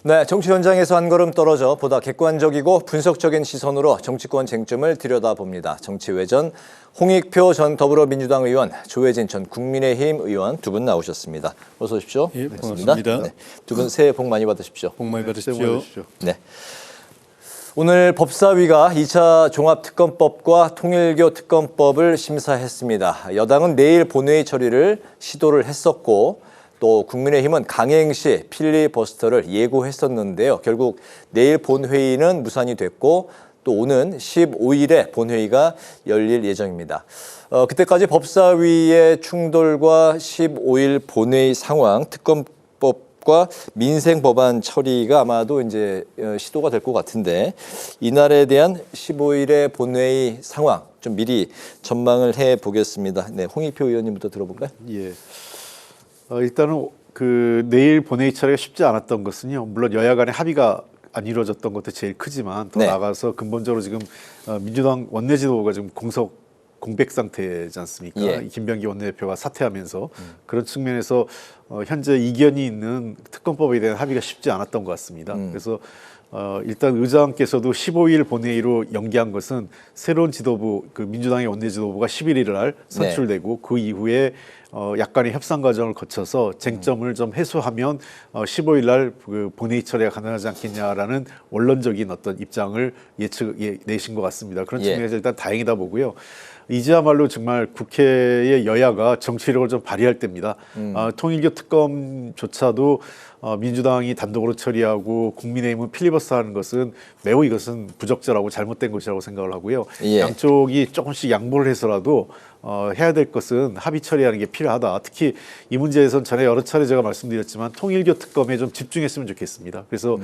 네, 정치 현장에서 한 걸음 떨어져 보다 객관적이고 분석적인 시선으로 정치권 쟁점을 들여다봅니다. 정치외전 홍익표 전 더불어민주당 의원, 조혜진 전 국민의힘 의원 두 분 나오셨습니다. 어서 오십시오. 예, 반갑습니다. 네, 두 분 새해 복 많이 받으십시오. 복 많이 받으십시오. 네. 오늘 법사위가 2차 종합특검법과 통일교 특검법을 심사했습니다. 여당은 내일 본회의 처리를 시도를 했었고 또 국민의힘은 강행시 필리버스터를 예고했었는데요. 결국 내일 본회의는 무산이 됐고 또 오는 15일에 본회의가 열릴 예정입니다. 그때까지 법사위의 충돌과 15일 본회의 상황, 특검법과 민생법안 처리가 아마도 이제 시도가 될 것 같은데 이날에 대한 15일의 본회의 상황 좀 미리 전망을 해 보겠습니다. 네, 홍익표 의원님부터 들어볼까요? 예. 일단은 내일 본회의 처리가 쉽지 않았던 것은요. 물론 여야 간의 합의가 안 이루어졌던 것도 제일 크지만 더 나아가서 근본적으로 지금 민주당 원내 지도부가 지금 공백 상태지 않습니까? 예. 김병기 원내대표가 사퇴하면서 그런 측면에서 현재 이견이 있는 특검법에 대한 합의가 쉽지 않았던 것 같습니다. 그래서 일단 의장께서도 15일 본회의로 연기한 것은 새로운 지도부, 민주당의 원내 지도부가 11일 날 선출되고 그 이후에 약간의 협상 과정을 거쳐서 쟁점을 좀 해소하면 15일 날 본회의 처리가 가능하지 않겠냐라는 원론적인 어떤 입장을 내신 것 같습니다. 그런 측면에서 일단 다행이다 보고요. 이제야말로 정말 국회의 여야가 정치력을 좀 발휘할 때입니다. 통일교 특검조차도 민주당이 단독으로 처리하고 국민의힘은 필리버스터하는 것은 매우 이것은 부적절하고 잘못된 것이라고 생각을 하고요. 양쪽이 조금씩 양보를 해서라도 해야 될 것은 합의 처리하는 게 필요하다. 특히 이 문제에선 전에 여러 차례 제가 말씀드렸지만 통일교 특검에 좀 집중했으면 좋겠습니다. 그래서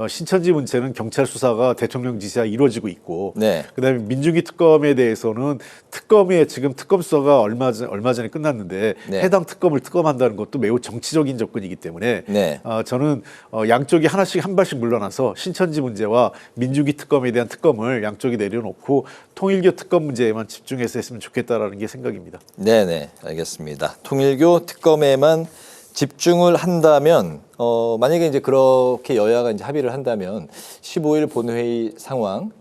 신천지 문제는 경찰 수사가 대통령 지시가 이루어지고 있고 그다음에 민중기 특검에 대해서는 특검에 지금 특검 수사가 얼마 전에 끝났는데 해당 특검을 특검한다는 것도 매우 정치적인 접근이기 때문에 저는 양쪽이 하나씩 한 발씩 물러나서 신천지 문제와 민중기 특검에 대한 특검을 양쪽이 내려놓고 통일교 특검 문제에만 집중해서 했으면 좋겠다라는 게 생각입니다. 네네, 알겠습니다. 통일교 특검에만 집중을 한다면 만약에 이제 그렇게 여야가 이제 합의를 한다면 15일 본회의 상황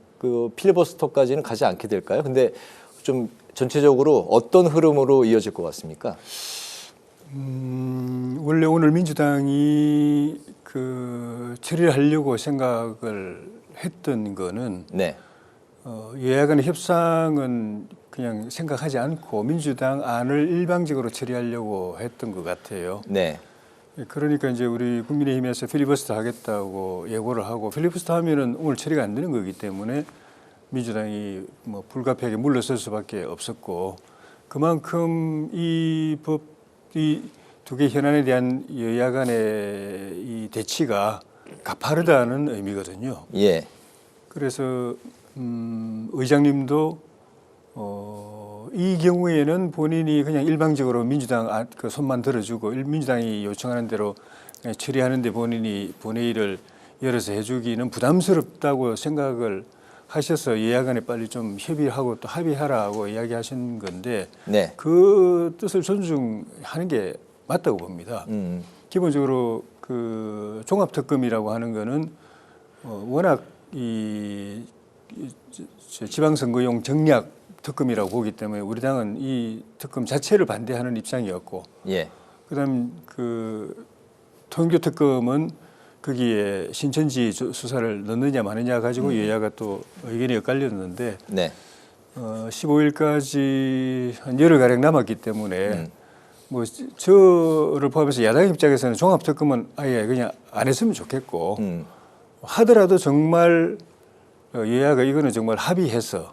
필리버스터까지는 가지 않게 될까요? 근데 좀 전체적으로 어떤 흐름으로 이어질 것 같습니까? 원래 오늘 민주당이 처리를 하려고 생각을 했던 거는 여야 간의 협상은 그냥 생각하지 않고 민주당 안을 일방적으로 처리하려고 했던 것 같아요. 그러니까 이제 우리 국민의힘에서 필리버스터 하겠다고 예고를 하고 필리버스터 하면은 오늘 처리가 안 되는 거기 때문에 민주당이 뭐 불가피하게 물러설 수밖에 없었고 그만큼 이 두 개 현안에 대한 여야 간의 이 대치가 가파르다는 의미거든요. 그래서 의장님도 이 경우에는 본인이 그냥 일방적으로 민주당 손만 들어주고 민주당이 요청하는 대로 처리하는데 본인이 본회의를 열어서 해주기는 부담스럽다고 생각을 하셔서 여야 간에 빨리 좀 협의하고 또 합의하라고 이야기하신 건데 그 뜻을 존중하는 게 맞다고 봅니다. 기본적으로 종합특검이라고 하는 거는 워낙 이 지방선거용 정략 특검이라고 보기 때문에 우리 당은 이 특검 자체를 반대하는 입장이었고 그다음 통일교 특검은 거기에 신천지 수사를 넣느냐 마느냐 가지고 여야가 또 의견이 엇갈렸는데 15일까지 한 열흘가량 남았기 때문에 뭐 저를 포함해서 야당 입장에서는 종합특검은 아예 그냥 안 했으면 좋겠고 하더라도 정말 여야가 이거는 정말 합의해서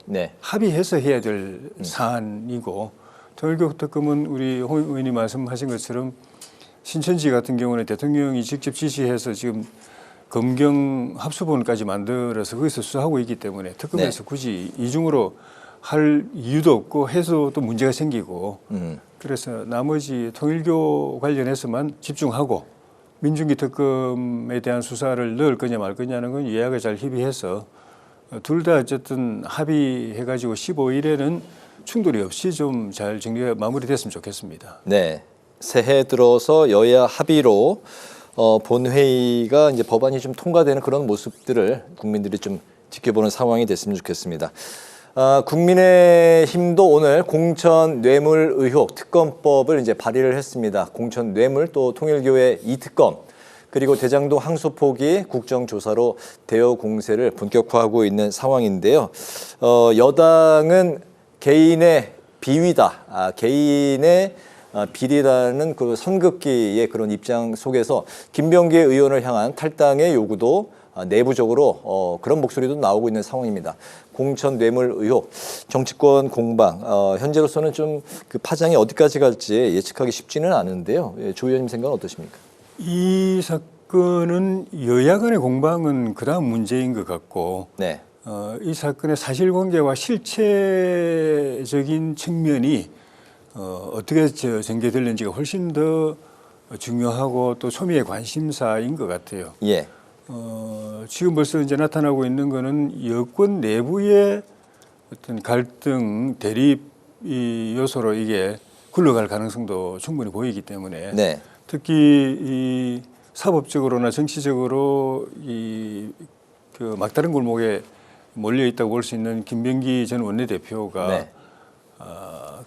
해야 될 사안이고 통일교 특검은 우리 홍 의원님 말씀하신 것처럼 신천지 같은 경우는 대통령이 직접 지시해서 지금 검경 합수본까지 만들어서 거기서 수사하고 있기 때문에 특검에서 굳이 이중으로 할 이유도 없고 해서 또 문제가 생기고 그래서 나머지 통일교 관련해서만 집중하고 민중기 특검에 대한 수사를 넣을 거냐 말 거냐는 건 여야가 잘 협의해서 둘 다 어쨌든 합의해가지고 15일에는 충돌이 없이 좀 잘 정리가 마무리됐으면 좋겠습니다. 새해 들어서 여야 합의로 본회의가 이제 법안이 좀 통과되는 그런 모습들을 국민들이 좀 지켜보는 상황이 됐으면 좋겠습니다. 국민의힘도 오늘 공천 뇌물 의혹 특검법을 이제 발의를 했습니다. 공천 뇌물 또 통일교회 이특검 그리고 대장동 항소 포기 국정조사로 대여 공세를 본격화하고 있는 상황인데요. 여당은 개인의 비위다, 개인의 비리라는 그 선긋기의 그런 입장 속에서 김병기 의원을 향한 탈당의 요구도 내부적으로 그런 목소리도 나오고 있는 상황입니다. 공천 뇌물 의혹, 정치권 공방, 현재로서는 좀 그 파장이 어디까지 갈지 예측하기 쉽지는 않은데요. 조 의원님 생각은 어떠십니까? 이 사건은 여야 간의 공방은 그다음 문제인 것 같고 네. 이 사건의 사실관계와 실체적인 측면이 어떻게 전개될는지가 훨씬 더 중요하고 또 소미의 관심사인 것 같아요. 예. 지금 벌써 이제 나타나고 있는 거는 여권 내부의 어떤 갈등, 대립 이 요소로 이게 굴러갈 가능성도 충분히 보이기 때문에 네. 특히 이 사법적으로나 정치적으로 그 막다른 골목에 몰려 있다고 볼 수 있는 김병기 전 원내대표가 네.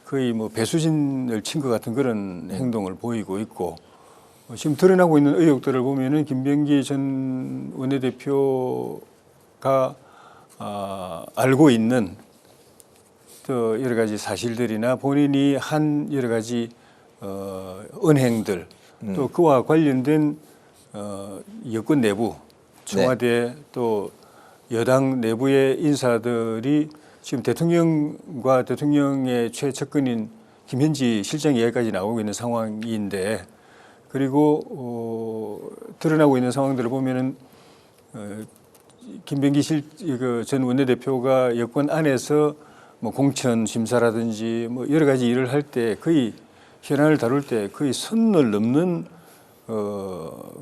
거의 뭐 배수진을 친 것 같은 그런 행동을 보이고 있고 지금 드러나고 있는 의혹들을 보면은 김병기 전 원내대표가 알고 있는 또 여러 가지 사실들이나 본인이 한 여러 가지 은행들 또 그와 관련된 여권 내부 청와대 또 여당 내부의 인사들이 지금 대통령과 대통령의 최측근인 김현지 실장 이야기까지 나오고 있는 상황인데 그리고 드러나고 있는 상황들을 보면은 김병기 전 원내대표가 여권 안에서 뭐 공천 심사라든지 뭐 여러 가지 일을 할 때 거의 현안을 다룰 때 거의 선을 넘는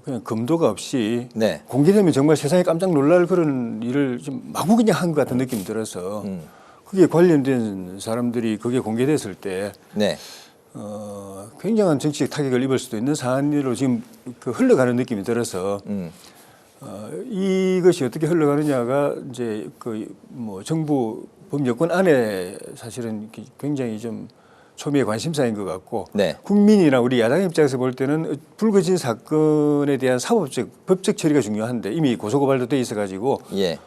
그냥 금도가 없이 네. 공개되면 정말 세상에 깜짝 놀랄 그런 일을 좀 마구 그냥 한 것 같은 느낌이 들어서 그게 관련된 사람들이 그게 공개됐을 때 네. 굉장한 정치적 타격을 입을 수도 있는 사안으로 지금 그 흘러가는 느낌이 들어서 이것이 어떻게 흘러가느냐가 이제 그 뭐 정부 범여권 안에 사실은 굉장히 좀 초미의 관심사인 것 같고 네. 국민이나 우리 야당 입장에서 볼 때는 불거진 사건에 대한 사법적 법적 처리가 중요한데 이미 고소고발도 돼 있어가지고 예.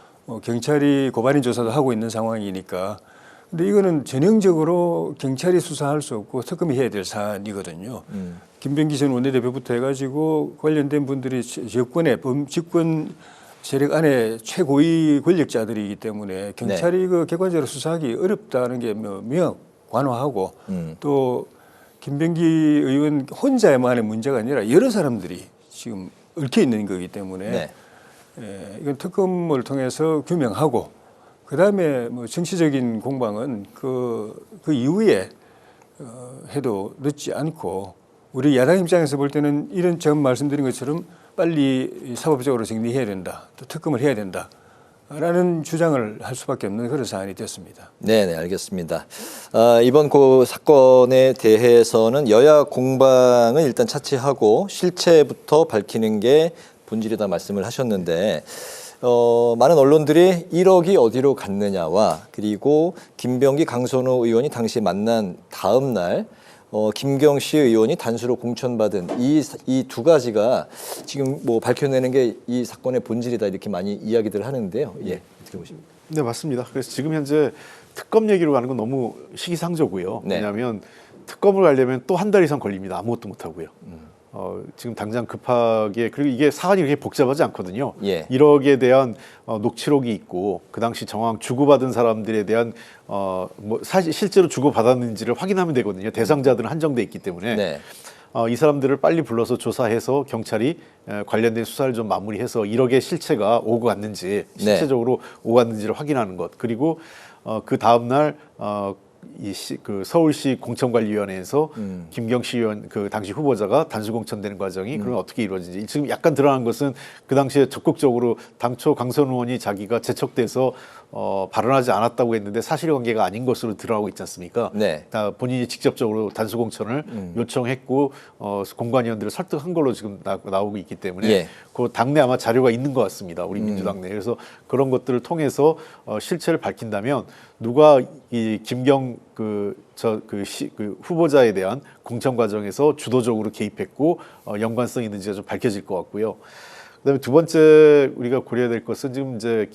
경찰이 고발인 조사도 하고 있는 상황이니까 근데 이거는 전형적으로 경찰이 수사할 수 없고 특검이 해야 될 사안이거든요. 김병기 전 원내대표부터 해가지고 관련된 분들이 여권의 집권 세력 안에 최고위 권력자들이기 때문에 경찰이 그 객관적으로 수사하기 어렵다는 게 명확 관화하고 또 김병기 의원 혼자만의 문제가 아니라 여러 사람들이 지금 얽혀 있는 거기 때문에 이건 특검을 통해서 규명하고 그다음에 뭐 정치적인 공방은 그 이후에 해도 늦지 않고 우리 야당 입장에서 볼 때는 이런 처음 말씀드린 것처럼 빨리 사법적으로 정리해야 된다. 또 특검을 해야 된다. 라는 주장을 할 수밖에 없는 그런 사안이 됐습니다. 네, 알겠습니다. 이번 그 사건에 대해서는 여야 공방은 일단 차치하고 실체부터 밝히는 게 본질이다 말씀을 하셨는데 많은 언론들이 1억이 어디로 갔느냐와 그리고 김병기 강선호 의원이 당시 만난 다음 날 김경시 의원이 단수로 공천받은 이 두 가지가 지금 뭐 밝혀내는 게 이 사건의 본질이다 이렇게 많이 이야기들 하는데요. 예, 어떻게 보십니까? 네, 맞습니다. 그래서 지금 현재 특검 얘기로 가는 건 너무 시기상조고요. 네. 왜냐하면 특검을 가려면 또 한 달 이상 걸립니다. 아무것도 못 하고요. 지금 당장 급하게 그리고 이게 사안이 그렇게 복잡하지 않거든요. 예. 1억에 대한 녹취록이 있고 그 당시 정황 주고받은 사람들에 대한 뭐 사실 실제로 주고받았는지를 확인하면 되거든요. 대상자들은 한정돼 있기 때문에 네. 이 사람들을 빨리 불러서 조사해서 경찰이 관련된 수사를 좀 마무리해서 1억의 실체가 오고 갔는지 실체적으로 오고 갔는지를 확인하는 것 그리고 그 다음 날 그 서울시 공천관리위원회에서 김경식 의원 그 당시 후보자가 단수 공천되는 과정이 그럼 어떻게 이루어진지 지금 약간 드러난 것은 그 당시에 적극적으로 당초 강선 의원이 자기가 제척돼서 발언하지 않았다고 했는데 사실관계가 아닌 것으로 드러나고 있지 않습니까? 네. 다 본인이 직접적으로 단수 공천을 요청했고 공관위원들을 설득한 걸로 지금 나오고 있기 때문에 예. 그 당내 아마 자료가 있는 것 같습니다. 우리 민주당 내. 그래서 그런 것들을 통해서 실체를 밝힌다면 누가 이 김경 그 후보자에 대한 공천 과정에서 주도적으로 개입했고 연관성이 있는지가 좀 밝혀질 것 같고요. 그다음에 두 번째 우리가 고려해야 될 것은 지금 이제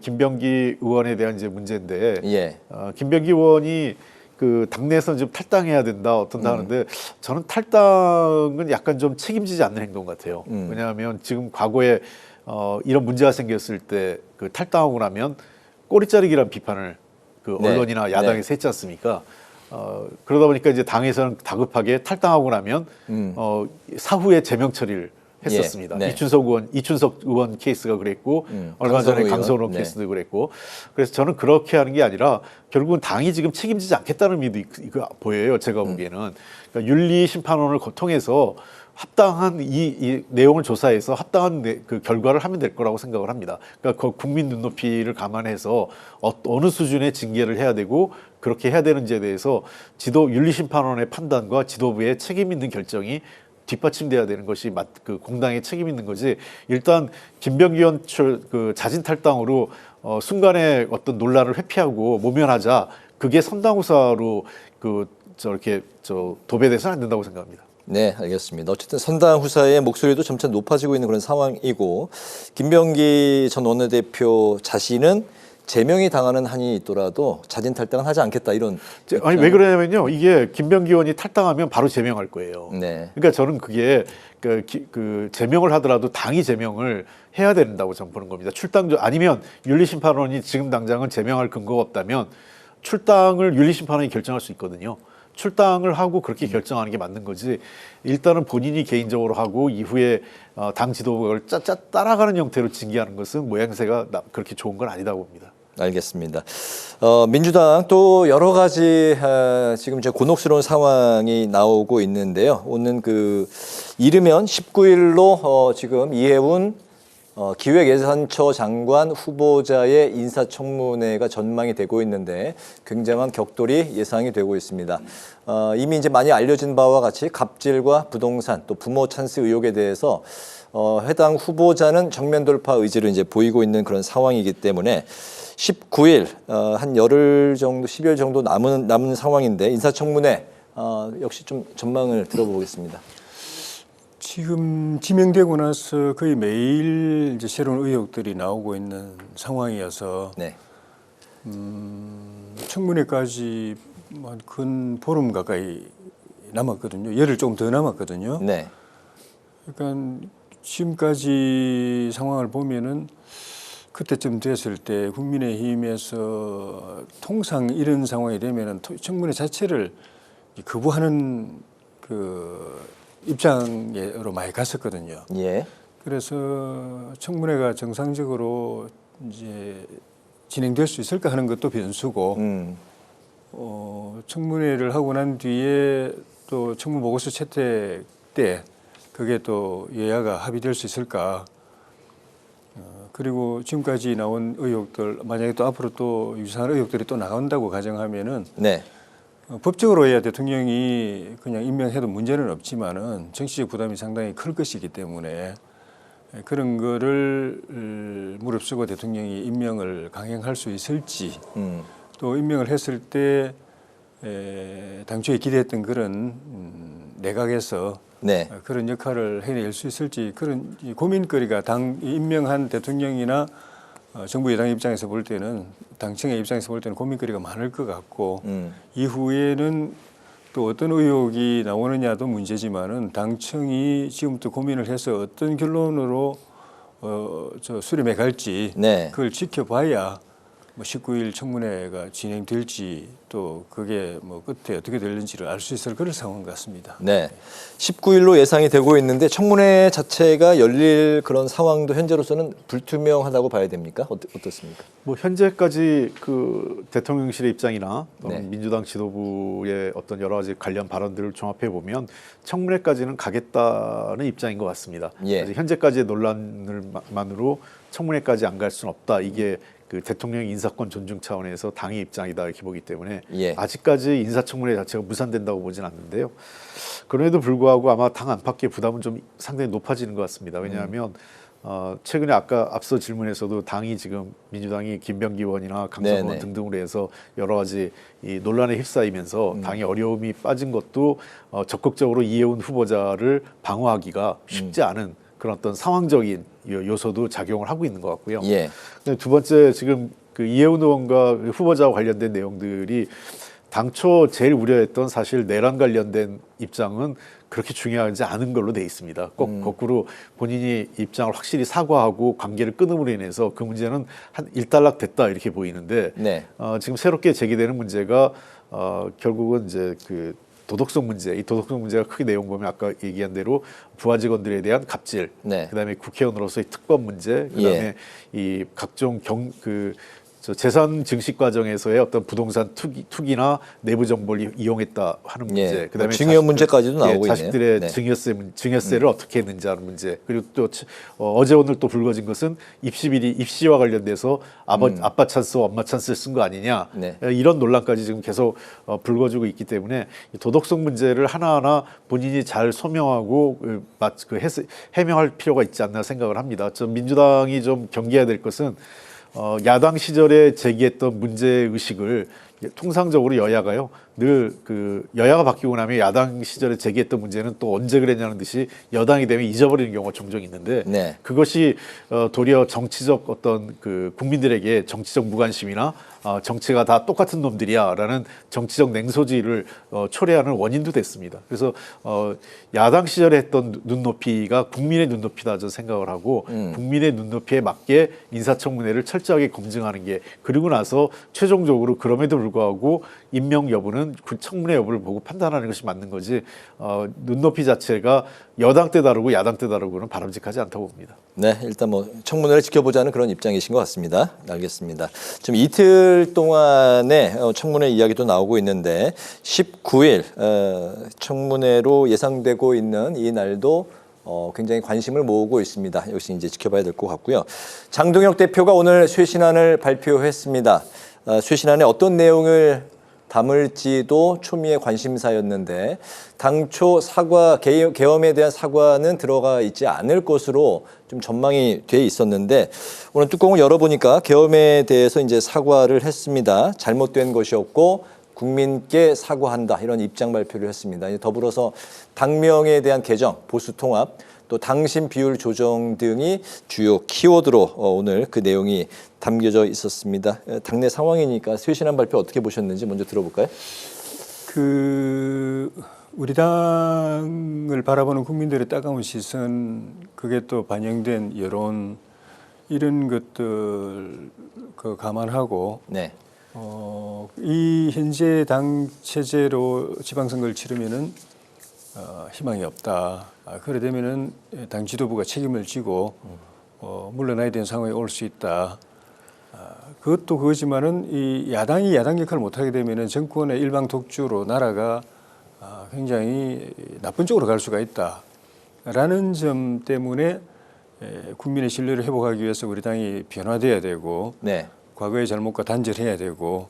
김병기 의원에 대한 이제 문제인데 예. 김병기 의원이 그 당내에서는 좀 탈당해야 된다 어떤다 하는데 저는 탈당은 약간 좀 책임지지 않는 행동 같아요. 왜냐하면 지금 과거에 이런 문제가 생겼을 때 그 탈당하고 나면 꼬리자르기란 비판을 그 네. 언론이나 야당에서 했지 않습니까? 그러다 보니까 이제 당에서는 다급하게 탈당하고 나면 사후에 제명 처리를 했었습니다. 예. 네. 이춘석 의원 케이스가 그랬고 얼마 전에 강선호 강선호 의원. 케이스도 그랬고 그래서 저는 그렇게 하는 게 아니라 결국은 당이 지금 책임지지 않겠다는 의미도 보여요. 제가 보기에는 그러니까 윤리심판원을 통해서 합당한 이 내용을 조사해서 합당한 그 결과를 하면 될 거라고 생각을 합니다. 그러니까 그 국민 눈높이를 감안해서 어느 수준의 징계를 해야 되고 그렇게 해야 되는지에 대해서 윤리심판원의 판단과 지도부의 책임 있는 결정이 뒷받침돼야 되는 것이 그 공당의 책임 있는 거지. 일단 김병기 의원 그 자진 탈당으로 순간에 어떤 논란을 회피하고 모면하자 그게 선당후사로 저렇게 도배돼서는 안 된다고 생각합니다. 네, 알겠습니다. 어쨌든 선당 후사의 목소리도 점차 높아지고 있는 그런 상황이고 김병기 전 원내대표 자신은 제명이 당하는 한이 있더라도 자진 탈당은 하지 않겠다 이런. 아니 왜 그러냐면요. 이게 김병기 의원이 탈당하면 바로 제명할 거예요. 네. 그러니까 저는 그게 그 제명을 하더라도 당이 제명을 해야 된다고 저는 보는 겁니다. 아니면 윤리심판원이 지금 당장은 제명할 근거가 없다면 출당을 윤리심판원이 결정할 수 있거든요. 출당을 하고 그렇게 결정하는 게 맞는 거지. 일단은 본인이 개인적으로 하고 이후에 당 지도부를 따라가는 형태로 징계하는 것은 모양새가 그렇게 좋은 건 아니다고 봅니다. 알겠습니다. 민주당 또 여러 가지 지금 이제 곤혹스러운 상황이 나오고 있는데요. 오는 이르면 19일로 지금 이해운 기획예산처 장관 후보자의 인사청문회가 전망이 되고 있는데 굉장한 격돌이 예상이 되고 있습니다. 이미 이제 많이 알려진 바와 같이 갑질과 부동산 또 부모 찬스 의혹에 대해서 해당 후보자는 정면 돌파 의지를 이제 보이고 있는 그런 상황이기 때문에 19일 한 열흘 정도, 10일 정도 남은 상황인데 인사청문회 역시 좀 전망을 들어보겠습니다. 지금 지명되고 나서 거의 매일 이제 새로운 의혹들이 나오고 있는 상황이어서 네. 청문회까지 근 보름 가까이 남았거든요. 열흘 조금 더 남았거든요. 네. 그러니까 지금까지 상황을 보면은 그때쯤 됐을 때 국민의힘에서 통상 이런 상황이 되면은 청문회 자체를 거부하는 입장으로 많이 갔었거든요. 예. 그래서 청문회가 정상적으로 이제 진행될 수 있을까 하는 것도 변수고, 청문회를 하고 난 뒤에 또 청문 보고서 채택 때 그게 또 여야가 합의될 수 있을까. 그리고 지금까지 나온 의혹들 만약에 또 앞으로 또 유사한 의혹들이 또 나온다고 가정하면은. 네. 법적으로 해야 대통령이 그냥 임명해도 문제는 없지만은 정치적 부담이 상당히 클 것이기 때문에 그런 거를 무릅쓰고 대통령이 임명을 강행할 수 있을지 또 임명을 했을 때 당초에 기대했던 그런 내각에서 네. 그런 역할을 해낼 수 있을지 그런 고민거리가 임명한 대통령이나 정부 여당 입장에서 볼 때는 당청의 입장에서 볼 때는 고민거리가 많을 것 같고 이후에는 또 어떤 의혹이 나오느냐도 문제지만은 당청이 지금부터 고민을 해서 어떤 결론으로 수렴해 갈지 네. 그걸 지켜봐야 뭐 19일 청문회가 진행될지 또 그게 뭐 끝에 어떻게 될는지를 알 수 있을 그런 상황 같습니다. 네. 19일로 예상이 되고 있는데 청문회 자체가 열릴 그런 상황도 현재로서는 불투명하다고 봐야 됩니까? 어떻습니까? 뭐 현재까지 그 대통령실의 입장이나 또는 네. 민주당 지도부의 어떤 여러 가지 관련 발언들을 종합해 보면 청문회까지는 가겠다는 입장인 것 같습니다. 예. 아직 현재까지의 논란을만으로 청문회까지 안 갈 수는 없다. 이게 그 대통령 인사권 존중 차원에서 당의 입장이다 이렇게 보기 때문에 예. 아직까지 인사청문회 자체가 무산된다고 보진 않는데요. 그럼에도 불구하고 아마 당 안팎의 부담은 좀 상당히 높아지는 것 같습니다. 왜냐하면 최근에 아까 앞서 질문에서도 당이 지금 민주당이 김병기 의원이나 강성원 네네. 등등으로 해서 여러 가지 이 논란에 휩싸이면서 당이 어려움이 빠진 것도 적극적으로 이해운 후보자를 방어하기가 쉽지 않은 그런 어떤 상황적인 요소도 작용을 하고 있는 것 같고요. 예. 두 번째 지금 그 이해운 의원과 후보자와 관련된 내용들이 당초 제일 우려했던 사실 내란 관련된 입장은 그렇게 중요하지 않은 걸로 돼 있습니다. 꼭 거꾸로 본인이 입장을 확실히 사과하고 관계를 끊음으로 인해서 그 문제는 한 일단락 됐다 이렇게 보이는데 네. 지금 새롭게 제기되는 문제가 결국은 이제 그 도덕성 문제, 이 도덕성 문제가 크게 내용 보면 아까 얘기한 대로 부하 직원들에 대한 갑질, 네. 그다음에 국회의원으로서의 특권 문제, 그다음에 이 각종 재산 증식 과정에서의 어떤 부동산 투기나 내부 정보를 이용했다 하는 문제, 예. 그다음에 증여 문제까지도 나오고 자식들의 있네요. 네. 증여세를 어떻게 했는지 하는 문제, 그리고 또 어제 오늘 또 불거진 것은 입시와 관련돼서 아빠 찬스, 엄마 찬스를 쓴 거 아니냐, 네. 이런 논란까지 지금 계속 불거지고 있기 때문에 이 도덕성 문제를 하나하나 본인이 잘 소명하고 해명할 필요가 있지 않나 생각을 합니다. 저 민주당이 좀 경계해야 될 것은 야당 시절에 제기했던 문제 의식을 통상적으로 여야가요 늘 그 여야가 바뀌고 나면 야당 시절에 제기했던 문제는 또 언제 그랬냐는 듯이 여당이 되면 잊어버리는 경우가 종종 있는데 네. 그것이 도리어 정치적 어떤 그 국민들에게 정치적 무관심이나 정치가 다 똑같은 놈들이야라는 정치적 냉소지를 초래하는 원인도 됐습니다. 그래서 야당 시절에 했던 눈높이가 국민의 눈높이다 저는 생각을 하고 국민의 눈높이에 맞게 인사청문회를 철저하게 검증하는 게 그리고 나서 최종적으로 그럼에도 불구하고 임명 여부는 그 청문회 여부를 보고 판단하는 것이 맞는 거지 눈높이 자체가 여당 때 다르고 야당 때 다르고는 바람직하지 않다고 봅니다. 네, 일단 뭐 청문회를 지켜보자는 그런 입장이신 것 같습니다. 알겠습니다. 지금 이틀 동안의 청문회 이야기도 나오고 있는데 19일 청문회로 예상되고 있는 이 날도 굉장히 관심을 모으고 있습니다. 역시 이제 지켜봐야 될 것 같고요. 장동혁 대표가 오늘 쇄신안을 발표했습니다. 쇄신안에 어떤 내용을 담을지도 초미의 관심사였는데 당초 계엄에 대한 사과는 들어가 있지 않을 것으로 좀 전망이 돼 있었는데 오늘 뚜껑을 열어보니까 계엄에 대해서 이제 사과를 했습니다. 잘못된 것이었고 국민께 사과한다 이런 입장 발표를 했습니다. 더불어서 당명에 대한 개정, 보수 통합, 또 당심 비율 조정 등이 주요 키워드로 오늘 그 내용이 담겨져 있었습니다. 당내 상황이니까 쇄신안 발표 어떻게 보셨는지 먼저 들어볼까요? 우리 당을 바라보는 국민들의 따가운 시선, 그게 또 반영된 여론 이런 것들 감안하고 네. 이 현재 당 체제로 지방선거를 치르면은 희망이 없다. 그래 되면은 당 지도부가 책임을 지고 물러나야 되는 상황이 올 수 있다. 그것도 그거지만은 이 야당이 야당 역할을 못하게 되면은 정권의 일방 독주로 나라가 굉장히 나쁜 쪽으로 갈 수가 있다라는 점 때문에 국민의 신뢰를 회복하기 위해서 우리 당이 변화돼야 되고 네. 과거의 잘못과 단절해야 되고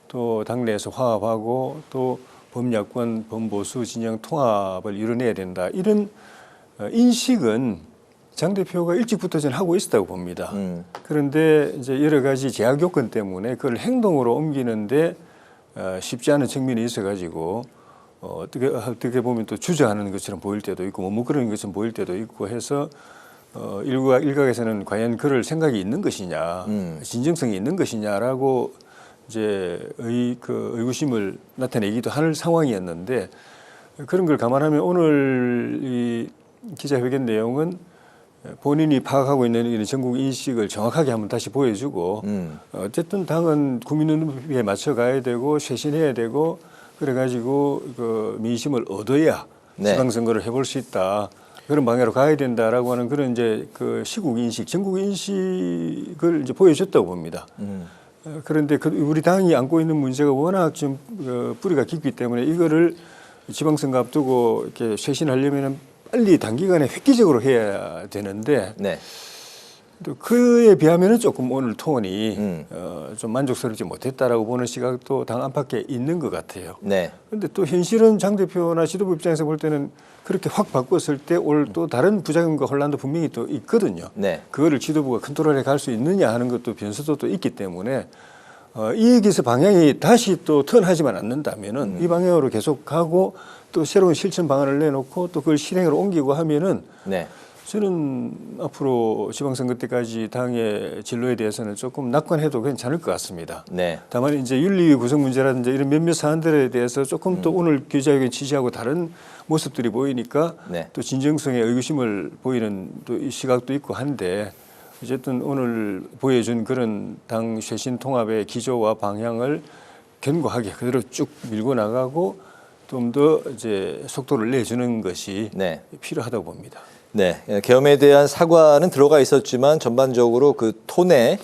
또 당내에서 화합하고 또 범야권, 범보수 진영 통합을 이뤄내야 된다. 이런 인식은 장 대표가 일찍부터 저는 하고 있었다고 봅니다. 그런데 이제 여러 가지 제약 요건 때문에 그걸 행동으로 옮기는데 쉽지 않은 측면이 있어가지고 어떻게 보면 또 주저하는 것처럼 보일 때도 있고 머뭇거리는 것처럼 보일 때도 있고 해서 일각에서는 과연 그럴 생각이 있는 것이냐, 진정성이 있는 것이냐라고 이제 의구심을 나타내기도 할 상황이었는데 그런 걸 감안하면 오늘 이 기자회견 내용은 본인이 파악하고 있는 이런 전국 인식을 정확하게 한번 다시 보여주고 어쨌든 당은 국민 눈높이에 맞춰 가야 되고 쇄신해야 되고 그래가지고 그 민심을 얻어야 네. 지방선거를 해볼 수 있다. 그런 방향으로 가야 된다라고 하는 그런 이제 그 시국 인식, 전국 인식을 이제 보여줬다고 봅니다. 그런데 우리 당이 안고 있는 문제가 워낙 좀 뿌리가 깊기 때문에 이거를 지방선거 앞두고 이렇게 쇄신하려면은 빨리 단기간에 획기적으로 해야 되는데 네. 또 그에 비하면은 조금 오늘 톤이 좀 만족스럽지 못했다라고 보는 시각도 당 안팎에 있는 것 같아요. 네. 그런데 또 현실은 장 대표나 지도부 입장에서 볼 때는 그렇게 확 바꿨을 때 올 또 다른 부작용과 혼란도 분명히 또 있거든요. 네. 그거를 지도부가 컨트롤해 갈 수 있느냐 하는 것도 변수도 또 있기 때문에 이 얘기에서 방향이 다시 또 턴하지만 않는다면은 이 방향으로 계속 가고 또 새로운 실천 방안을 내놓고 또 그걸 실행으로 옮기고 하면은 네. 저는 앞으로 지방선거 때까지 당의 진로에 대해서는 조금 낙관해도 괜찮을 것 같습니다. 네. 다만 이제 윤리 구성 문제라든지 이런 몇몇 사안들에 대해서 조금 또 오늘 기자회견 취지하고 다른 모습들이 보이니까 네. 또 진정성에 의구심을 보이는 또 이 시각도 있고 한데 어쨌든 오늘 보여준 그런 당 쇄신 통합의 기조와 방향을 견고하게 그대로 쭉 밀고 나가고 좀 더 이제 속도를 내주는 것이 네. 필요하다고 봅니다. 네, 계엄에 대한 사과는 들어가 있었지만 전반적으로 그 톤에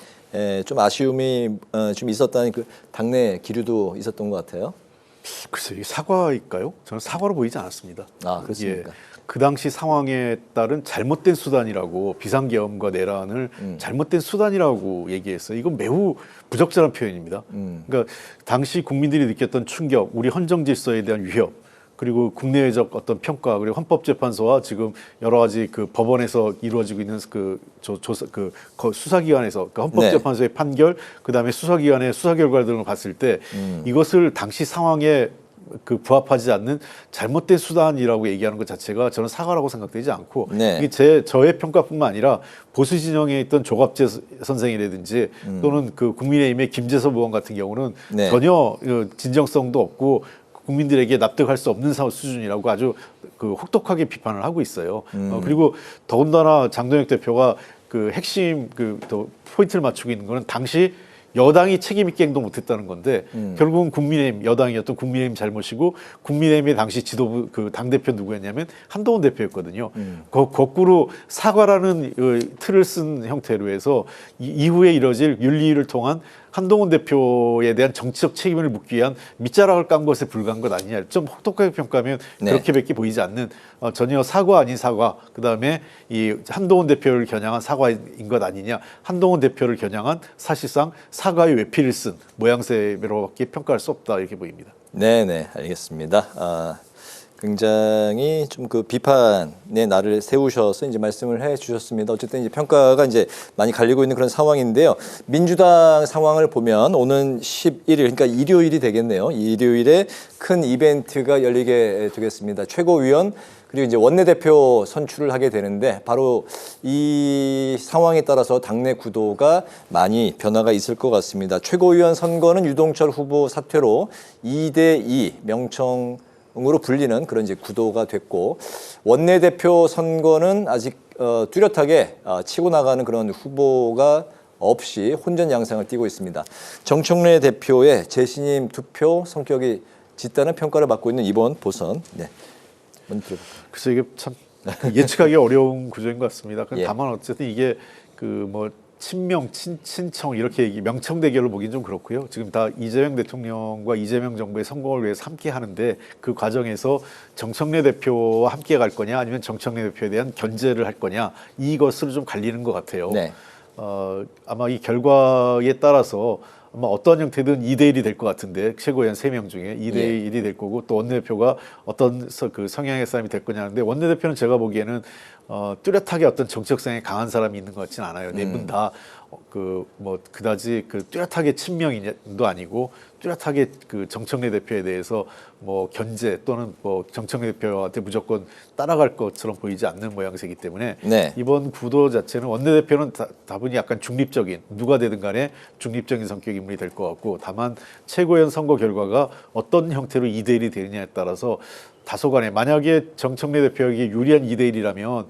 좀 아쉬움이 좀 있었다는 그 당내 기류도 있었던 것 같아요. 글쎄요, 이게 사과일까요? 저는 사과로 보이지 않았습니다. 아, 그렇습니까? 그 당시 상황에 따른 잘못된 수단이라고 비상계엄과 내란을 잘못된 수단이라고 얘기했어요. 이건 매우 부적절한 표현입니다. 그러니까 당시 국민들이 느꼈던 충격, 우리 헌정 질서에 대한 위협, 그리고 국내외적 어떤 평가, 그리고 헌법재판소와 지금 여러 가지 그 법원에서 이루어지고 있는 수사기관에서 그 헌법재판소의 판결, 그 다음에 수사기관의 수사 결과 등을 봤을 때 이것을 당시 상황에 그 부합하지 않는 잘못된 수단이라고 얘기하는 것 자체가 저는 사과라고 생각되지 않고 네. 이게 저의 평가뿐만 아니라 보수 진영에 있던 조갑재 선생이라든지 또는 그 국민의힘의 김재섭 의원 같은 경우는 네. 전혀 진정성도 없고 국민들에게 납득할 수 없는 수준이라고 아주 그 혹독하게 비판을 하고 있어요. 그리고 더군다나 장동혁 대표가 그 핵심 또 포인트를 맞추고 있는 거는 당시 여당이 책임 있게 행동 못했다는 건데 결국은 국민의힘 여당이었던 국민의힘 잘못이고 국민의힘의 당시 지도부 그 당 대표 누구였냐면 한동훈 대표였거든요. 거꾸로 사과라는 틀을 쓴 형태로 해서 이후에 이뤄질 윤리를 통한 한동훈 대표에 대한 정치적 책임을 묻기 위한 밑자락을 깐 것에 불과한 것 아니냐. 좀 혹독하게 평가하면 네. 그렇게밖에 보이지 않는 전혀 사과 아닌 사과. 그다음에 이 한동훈 대표를 겨냥한 사과인 것 아니냐. 한동훈 대표를 겨냥한 사실상 사과의 외피를 쓴 모양새로밖에 평가할 수 없다 이렇게 보입니다. 네, 알겠습니다. 굉장히 좀 그 비판의 날을 세우셔서 이제 말씀을 해 주셨습니다. 어쨌든 이제 평가가 이제 많이 갈리고 있는 그런 상황인데요. 민주당 상황을 보면 오는 11일, 그러니까 일요일이 되겠네요. 일요일에 큰 이벤트가 열리게 되겠습니다. 최고위원 그리고 이제 원내대표 선출을 하게 되는데 바로 이 상황에 따라서 당내 구도가 많이 변화가 있을 것 같습니다. 최고위원 선거는 유동철 후보 사퇴로 2대2 명청으로 불리는 그런 이제 구도가 됐고 원내대표 선거는 아직 뚜렷하게 치고 나가는 그런 후보가 없이 혼전 양상을 띠고 있습니다. 정청래 대표의 재신임 투표 성격이 짙다는 평가를 받고 있는 이번 보선. 네. 먼저 들어볼까요? 글쎄 이게 참 예측하기 어려운 구조인 것 같습니다. 예. 다만 어쨌든 이게 그 뭐 친명, 친청 이렇게 명청 대결로 보긴 좀 그렇고요. 지금 다 이재명 대통령과 이재명 정부의 성공을 위해서 함께 하는데 그 과정에서 정청래 대표와 함께 갈 거냐 아니면 정청래 대표에 대한 견제를 할 거냐 이것으로 좀 갈리는 것 같아요. 네. 아마 이 결과에 따라서 아마 어떤 형태든 2대1이 될 것 같은데 최고위원 3명 중에 2대1이 될 거고 또 원내대표가 어떤 그 성향의 사람이 될 거냐 하는데 원내대표는 제가 보기에는 뚜렷하게 어떤 정치적성에 강한 사람이 있는 것 같지는 않아요. 네 분 다 그다지 그 뚜렷하게 친명도 아니고 뚜렷하게 그 정청래 대표에 대해서 뭐 견제 또는 뭐 정청래 대표한테 무조건 따라갈 것처럼 보이지 않는 모양새이기 때문에 네. 이번 구도 자체는 원내대표는 다분히 약간 중립적인 누가 되든 간에 중립적인 성격 인물이 될 것 같고 다만 최고위원 선거 결과가 어떤 형태로 2대1이 되느냐에 따라서 다소간에 만약에 정청래 대표에게 유리한 2대1이라면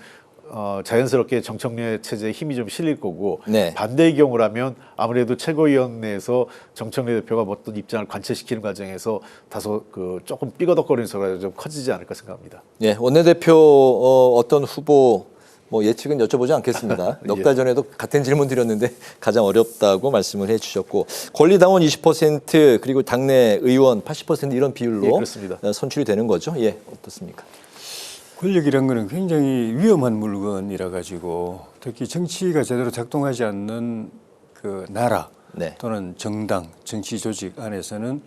자연스럽게 정청래 체제에 힘이 좀 실릴 거고 네. 반대의 경우라면 아무래도 최고위원회에서 정청래 대표가 어떤 입장을 관철시키는 과정에서 다소 조금 삐거덕거리는 소리가 좀 커지지 않을까 생각합니다. 예, 원내대표 어떤 후보 뭐 예측은 여쭤보지 않겠습니다. 넉 달 전에도 같은 질문 드렸는데 가장 어렵다고 말씀을 해주셨고 권리당원 20% 그리고 당내 의원 80% 이런 비율로 예, 그렇습니다. 선출이 되는 거죠. 예, 어떻습니까? 권력이란 거는 굉장히 위험한 물건이라 가지고 특히 정치가 제대로 작동하지 않는 그 나라 네. 또는 정당, 정치 조직 안에서는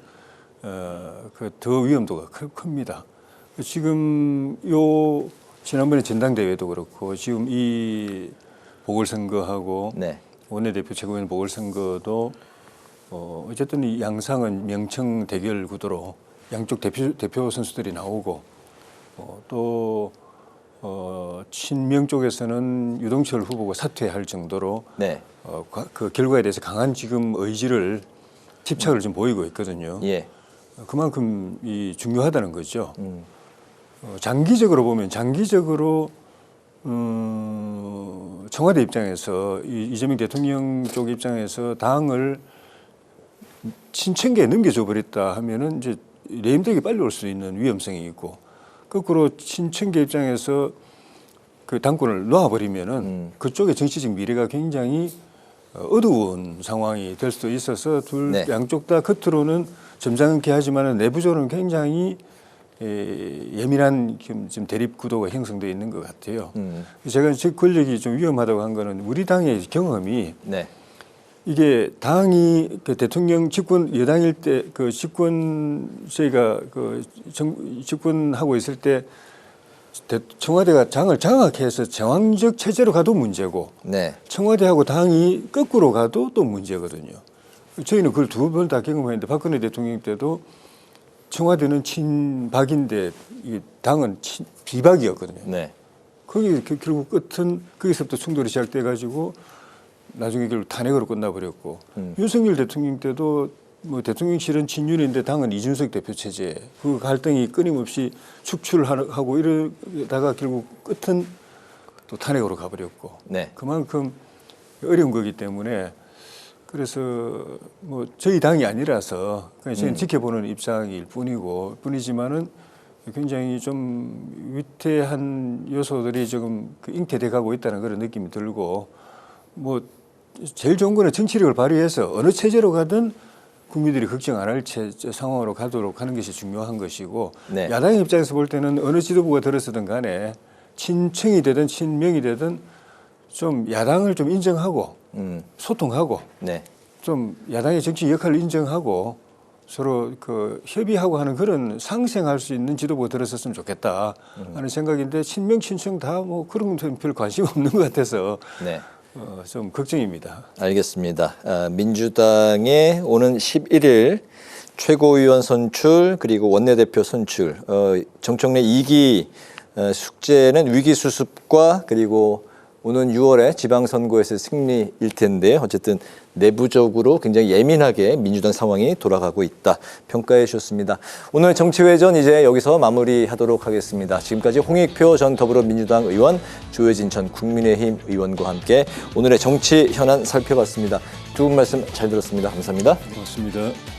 그 더 위험도가 큽니다. 지금 요 지난번에 전당대회도 그렇고 지금 이 보궐선거하고 네. 원내대표 최고위원 보궐선거도 어쨌든 이 양상은 명청 대결 구도로 양쪽 대표 선수들이 나오고 또 친명 쪽에서는 유동철 후보가 사퇴할 정도로 네. 그 결과에 대해서 강한 지금 의지를 집착을 좀 보이고 있거든요. 예. 그만큼 이 중요하다는 거죠. 장기적으로 보면 청와대 입장에서 이재명 대통령 쪽 입장에서 당을 친청계에 넘겨줘 버렸다 하면은 이제 레임덕이 빨리 올 수 있는 위험성이 있고 거꾸로 친청계 입장에서 그 당권을 놓아버리면은 그쪽의 정치적 미래가 굉장히 어두운 상황이 될 수도 있어서 네. 양쪽 다 겉으로는 점잖게 하지만은 내부적으로는 굉장히 예민한 지금 대립 구도가 형성되어 있는 것 같아요. 제가 즉 권력이 좀 위험하다고 한 거는 우리 당의 경험이 네. 이게 당이 그 대통령 집권 여당일 때 그 집권세가 그 집권하고 있을 때 청와대가 당을 장악해서 정황적 체제로 가도 문제고 네. 청와대하고 당이 거꾸로 가도 또 문제거든요. 저희는 그걸 두 번 다 경험했는데 박근혜 대통령 때도 청와대는 친박인데 이 당은 비박이었거든요. 네. 거기 결국 끝은 거기서부터 충돌이 시작돼 가지고 나중에 결국 탄핵으로 끝나버렸고 윤석열 대통령 때도 뭐 대통령실은 친윤인데 당은 이준석 대표 체제 그 갈등이 끊임없이 축출하고 이러다가 결국 끝은 또 탄핵으로 가버렸고 네. 그만큼 어려운 거기 때문에 그래서 뭐 저희 당이 아니라서 그냥 저희는 지켜보는 입장일 뿐이지만은 굉장히 좀 위태한 요소들이 조금 잉태돼 가고 있다는 그런 느낌이 들고 뭐 제일 좋은 거는 정치력을 발휘해서 어느 체제로 가든 국민들이 걱정 안 할 상황으로 가도록 하는 것이 중요한 것이고 네. 야당의 입장에서 볼 때는 어느 지도부가 들어서든 간에 친청이 되든 친명이 되든 좀 야당을 좀 인정하고 소통하고 네. 좀 야당의 정치 역할을 인정하고 서로 그 협의하고 하는 그런 상생할 수 있는 지도부가 들어섰으면 좋겠다 하는 생각인데 친명 친청 다 뭐 그런 건 별 관심 없는 것 같아서 네. 좀 걱정입니다. 알겠습니다. 민주당의 오는 11일 최고위원 선출 그리고 원내대표 선출 정청래 2기 숙제는 위기 수습과 그리고 오는 6월에 지방선거에서 승리일 텐데 어쨌든 내부적으로 굉장히 예민하게 민주당 상황이 돌아가고 있다 평가해 주셨습니다. 오늘 정치회전 이제 여기서 마무리하도록 하겠습니다. 지금까지 홍익표 전 더불어민주당 의원, 조혜진 전 국민의힘 의원과 함께 오늘의 정치 현안 살펴봤습니다. 두 분 말씀 잘 들었습니다. 감사합니다. 고맙습니다.